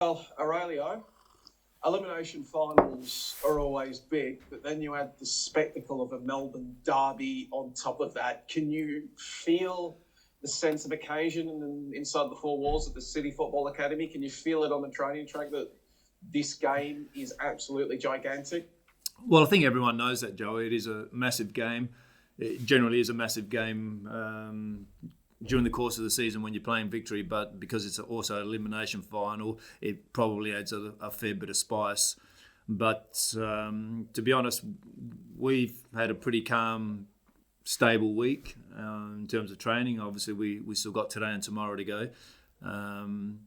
Well, Aurelio, elimination finals are always big, but then you add the spectacle of a Melbourne derby on top of that. Can you feel the sense of occasion inside the four walls of the City Football Academy? Can you feel it on the training track that this game is absolutely gigantic? Well, I think everyone knows that, Joey. It is a massive game. It generally is a massive game during the course of the season when you're playing Victory, but because it's also an elimination final, it probably adds a fair bit of spice. But to be honest, we've had a pretty calm, stable week in terms of training. Obviously, we still got today and tomorrow to go.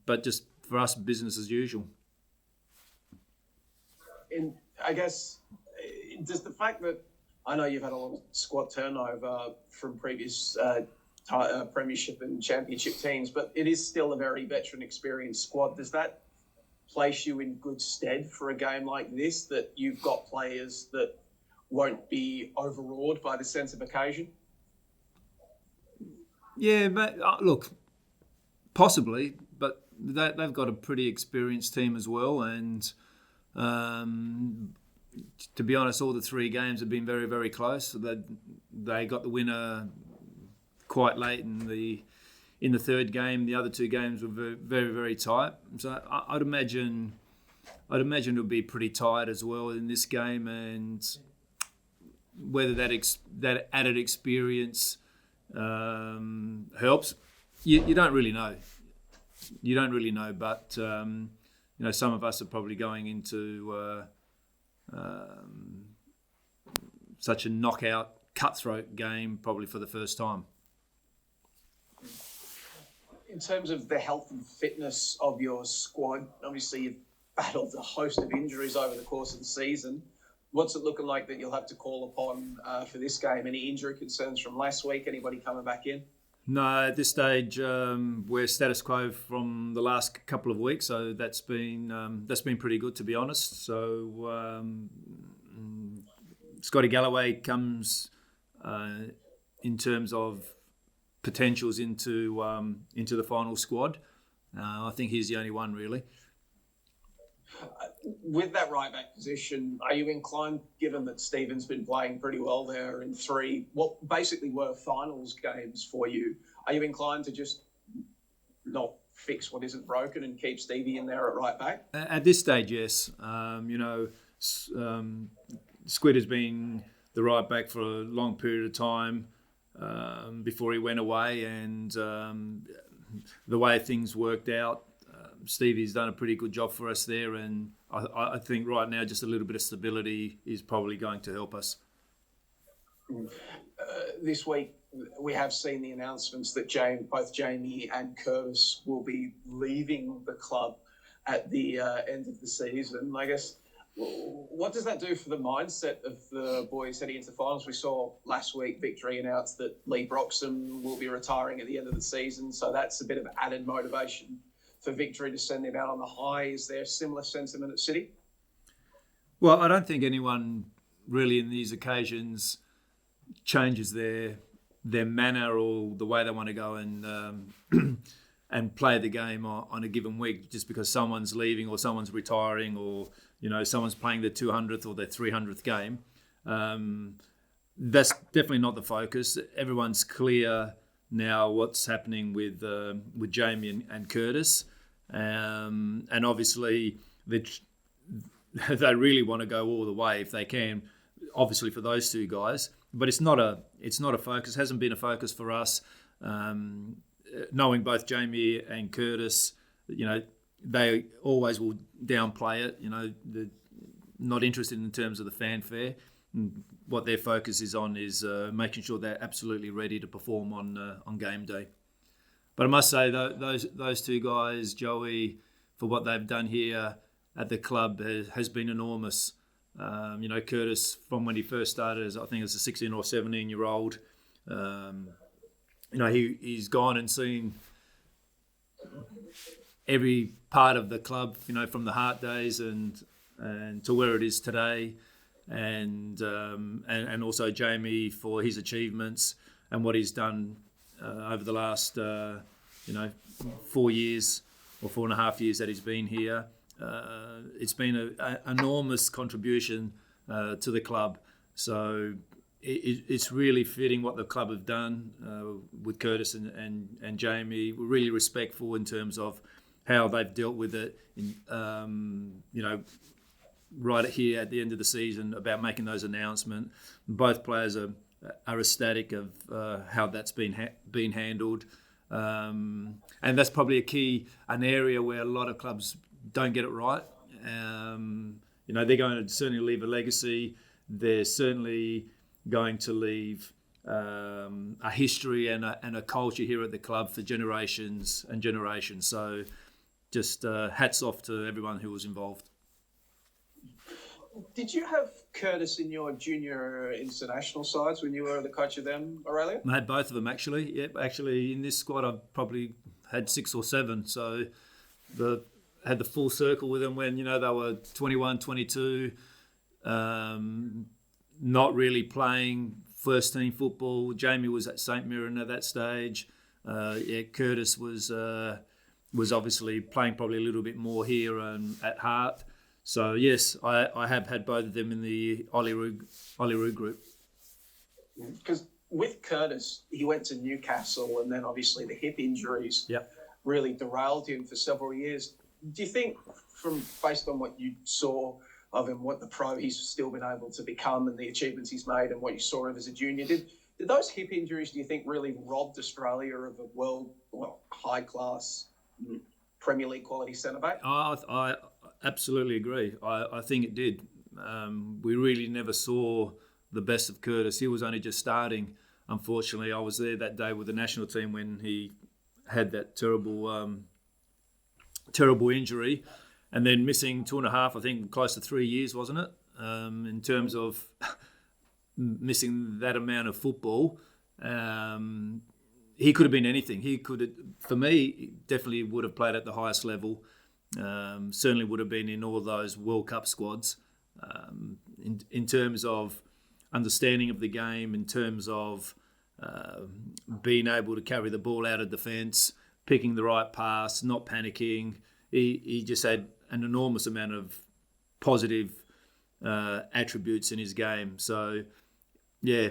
But just for us, business as usual. I guess, does the fact that I know you've had a lot of squad turnover from previous Premiership and Championship teams, but it is still a very veteran experienced squad. Does that place you in good stead for a game like this, that you've got players that won't be overawed by the sense of occasion? Yeah, but look, possibly, but they've got a pretty experienced team as well, and to be honest, all the three games have been very, very close. They got the winner quite late in the third game. The other two games were very, very, very tight. So I'd imagine it'll be pretty tight as well in this game, and whether that added experience helps, you don't really know. You don't really know, but some of us are probably going into such a knockout, cutthroat game probably for the first time. In terms of the health and fitness of your squad, obviously you've battled a host of injuries over the course of the season. What's it looking like that you'll have to call upon for this game? Any injury concerns from last week? Anybody coming back in? No, at this stage we're status quo from the last couple of weeks, so that's been pretty good, to be honest. So Scotty Galloway comes in terms of potentials into the final squad. I think he's the only one really. With that right back position, are you inclined, given that Stephen's been playing pretty well there in three, what basically were finals games for you, are you inclined to just not fix what isn't broken and keep Stevie in there at right back? At this stage, yes. Squid has been the right back for a long period of time before he went away, and the way things worked out, Stevie's done a pretty good job for us there, and I think right now just a little bit of stability is probably going to help us. This week we have seen the announcements that both Jamie and Curtis will be leaving the club at the end of the season. I guess, what does that do for the mindset of the boys heading into finals? We saw last week Victory announced that Lee Broxham will be retiring at the end of the season, so that's a bit of added motivation for Victory to send them out on the high. Is there similar sentiment at City? Well, I don't think anyone really in these occasions changes their manner or the way they want to go and and play the game on a given week just because someone's leaving or someone's retiring or someone's playing their 200th or their 300th game. That's definitely not the focus. Everyone's clear now what's happening with Jamie and Curtis. And obviously they really want to go all the way if they can, obviously for those two guys, but it's not a focus. It hasn't been a focus for us. Knowing both Jamie and Curtis, they always will downplay it. They're not interested in terms of the fanfare. What their focus is on is making sure they're absolutely ready to perform on game day. But I must say, those two guys, Joey, for what they've done here at the club has been enormous. Curtis, from when he first started, as I think as a 16 or 17-year-old, he's gone and seen every part of the club, from the Hart days and to where it is today, and also Jamie for his achievements and what he's done over the last 4 years or 4.5 years that he's been here. It's been an enormous contribution to the club. So it's really fitting what the club have done with Curtis and Jamie. We're really respectful in terms of how they've dealt with it. Right here at the end of the season about making those announcements. Both players are ecstatic of how that's been handled. And that's probably an area where a lot of clubs don't get it right. They're going to certainly leave a legacy. They're certainly going to leave a history and a culture here at the club for generations and generations. So just hats off to everyone who was involved. Did you have Curtis in your junior international sides when you were the coach of them, Aurelia? I had both of them, actually. Yep, actually, in this squad, I've probably had 6 or 7. So had the full circle with them when, they were 21, 22, not really playing first team football. Jamie was at St Mirren at that stage. Curtis was obviously playing probably a little bit more here at Hart. So, yes, I have had both of them in the Olyrood group. Because with Curtis, he went to Newcastle and then obviously the hip injuries really derailed him for several years. Do you think, based on what you saw of him, what the pro he's still been able to become and the achievements he's made and what you saw of him as a junior, did those hip injuries, do you think, really robbed Australia of a high-class Premier League quality centre-back? I absolutely agree. I think it did. We really never saw the best of Curtis. He was only just starting. Unfortunately, I was there that day with the national team when he had that terrible injury, and then missing 2.5, I think close to 3 years, wasn't it? In terms of missing that amount of football. He could have been anything. He could have, for me, definitely would have played at the highest level. Certainly would have been in all those World Cup squads. In terms of understanding of the game, in terms of being able to carry the ball out of defence, picking the right pass, not panicking. He just had an enormous amount of positive attributes in his game. So, yeah,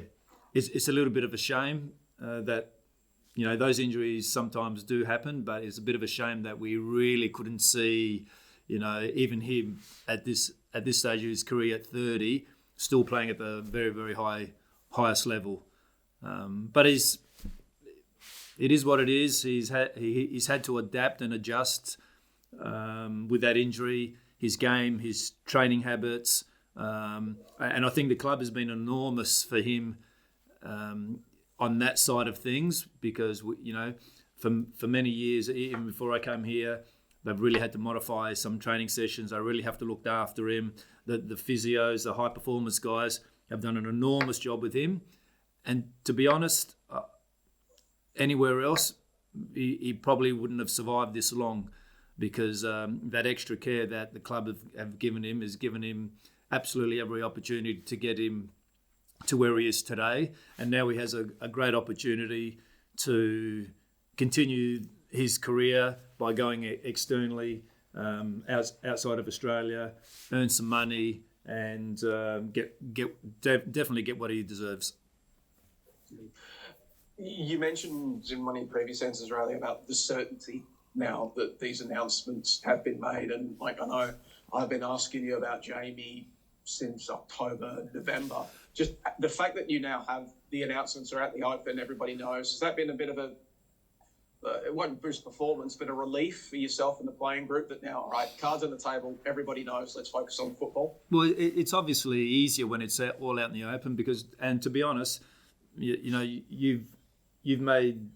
it's a little bit of a shame that those injuries sometimes do happen, but it's a bit of a shame that we really couldn't see, even him at this stage of his career at 30, still playing at the very, very highest level. But it is what it is. He's had to adapt and adjust with that injury, his game, his training habits, and I think the club has been enormous for him. On that side of things, because for many years, even before I came here, they've really had to modify some training sessions. I really have to look after him. The physios, the high performance guys have done an enormous job with him. And to be honest, anywhere else, he probably wouldn't have survived this long, because that extra care that the club have given him has given him absolutely every opportunity to get him to where he is today, and now he has a great opportunity to continue his career by going externally outside of Australia, earn some money, and definitely get what he deserves. You mentioned in one of your previous answers, Riley, about the certainty now that these announcements have been made, and I know I've been asking you about Jamie since October, November. Just the fact that you now have the announcements are out in the open, everybody knows, has that been a bit of it won't boost performance, but a relief for yourself and the playing group that now, all right, cards on the table, everybody knows, let's focus on football? Well, it's obviously easier when it's all out in the open, because, and to be honest, you've made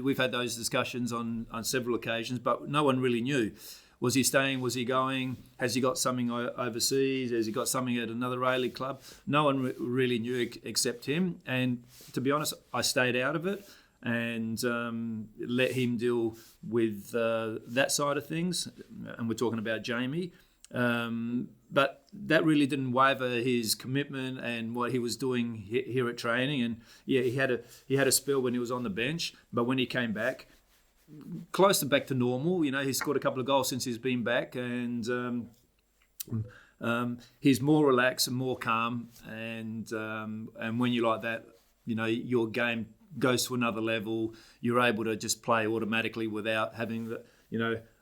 we've had those discussions on several occasions, but no one really knew. Was he staying? Was he going? Has he got something overseas? Has he got something at another A-League club? No one really knew except him. And to be honest, I stayed out of it and let him deal with that side of things. And we're talking about Jamie. But that really didn't waver his commitment and what he was doing here at training. And yeah, he had a spell when he was on the bench, but when he came back, close to back to normal. He's scored a couple of goals since he's been back, and he's more relaxed and more calm. And when you're like that, your game goes to another level. You're able to just play automatically without having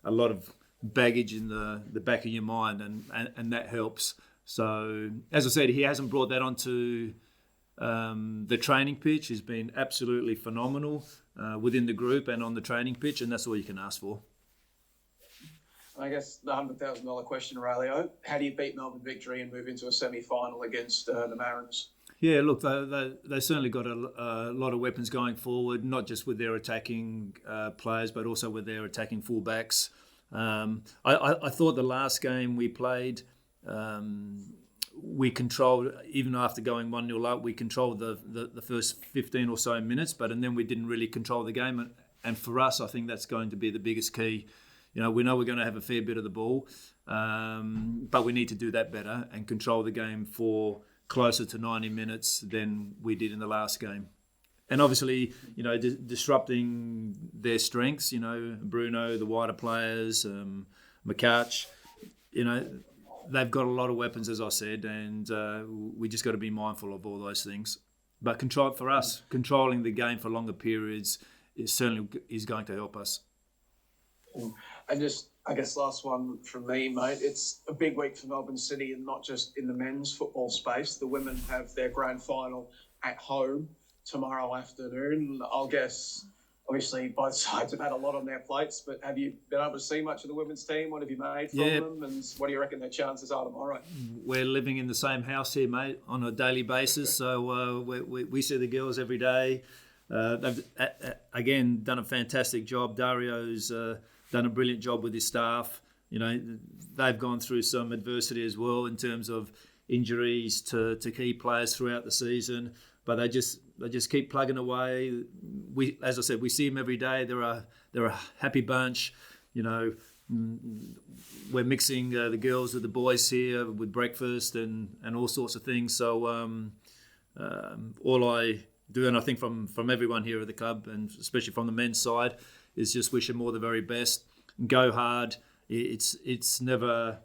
a lot of baggage in the back of your mind, and that helps. So, as I said, he hasn't brought that onto the training pitch. He's been absolutely phenomenal within the group and on the training pitch, and that's all you can ask for. I guess the $100,000 question, Aurelio, how do you beat Melbourne Victory and move into a semi-final against the Mariners? Yeah, look, they certainly got a lot of weapons going forward, not just with their attacking players, but also with their attacking fullbacks. I thought the last game we played, we controlled, even after going 1-0 up, we controlled the first 15 or so minutes, and then we didn't really control the game. And for us, I think that's going to be the biggest key. We know we're going to have a fair bit of the ball, but we need to do that better and control the game for closer to 90 minutes than we did in the last game. And obviously, disrupting their strengths, Bruno, the wider players, McCouch, they've got a lot of weapons, as I said, and we just got to be mindful of all those things. But controlling the game for longer periods certainly is going to help us. And just, I guess, last one from me, mate. It's a big week for Melbourne City, and not just in the men's football space. The women have their grand final at home tomorrow afternoon. I'll guess, obviously, both sides have had a lot on their plates, but have you been able to see much of the women's team? What have you made from them, and what do you reckon their chances are tomorrow? We're living in the same house here, mate, on a daily basis, so we see the girls every day. They've, again, done a fantastic job. Dario's done a brilliant job with his staff. They've gone through some adversity as well in terms of injuries to key players throughout the season, but they just keep plugging away. As I said, we see them every day. They're a happy bunch. We're mixing the girls with the boys here with breakfast and all sorts of things. So all I do, and I think from everyone here at the club, and especially from the men's side, is just wish them all the very best. Go hard. It's never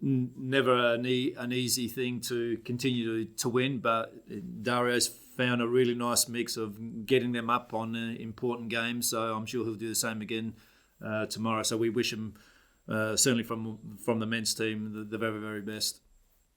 an easy thing to continue to win, but Dario's found a really nice mix of getting them up on important games. So I'm sure he'll do the same again tomorrow. So we wish him certainly from the men's team the very, very best.